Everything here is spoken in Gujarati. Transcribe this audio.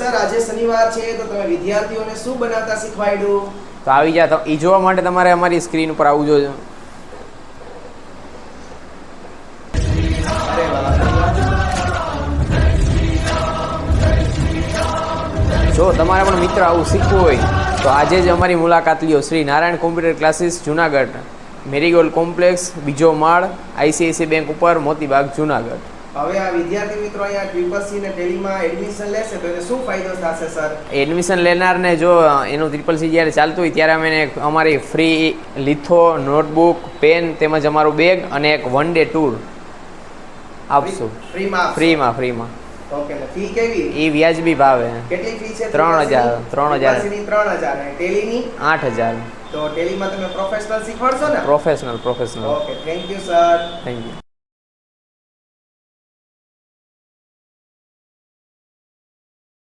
સર આજે શનિવાર છે તો તમે વિદ્યાર્થીઓને શું બનાવતા શીખવાડ્યું? તો આવી જા, તો એ જોવા માટે તમારે અમારી સ્ક્રીન ઉપર આવવું જોઈએ. જો તમારે પણ મિત્ર આવું શીખવું હોય તો આજે જ અમારી મુલાકાત લ્યો. Shri Narayan computer classes Junagadh, marigold complex, બીજો માળ, ICICI બેંક ઉપર, મોતીબાગ, જુનાગઢ. હવે આ વિદ્યાર્થી મિત્રો અહીંયા ટ્રિપલ સી ને ટેલીમાં એડમિશન લેશે તો એને શું ફાયદો થશે સર? એડમિશન લેનારને જો એનું ટ્રિપલ સી જ્યારે ચાલતું હોય ત્યારે અમે અમારી ફ્રી લિથો, નોટબુક, પેન તેમજ અમારું બેગ અને એક 1 ડે ટૂર આપશું ફ્રીમાં. ઓકે, ને ફી કેવી? એ વ્યાજબી ભાવે. કેટલી ફી છે? 3000. 3000 અને ટેલીની 8000. તો ટેલીમાં તમે પ્રોફેશનલ શીખવાડશો ને? Professional. Okay, thank you sir. Thank you.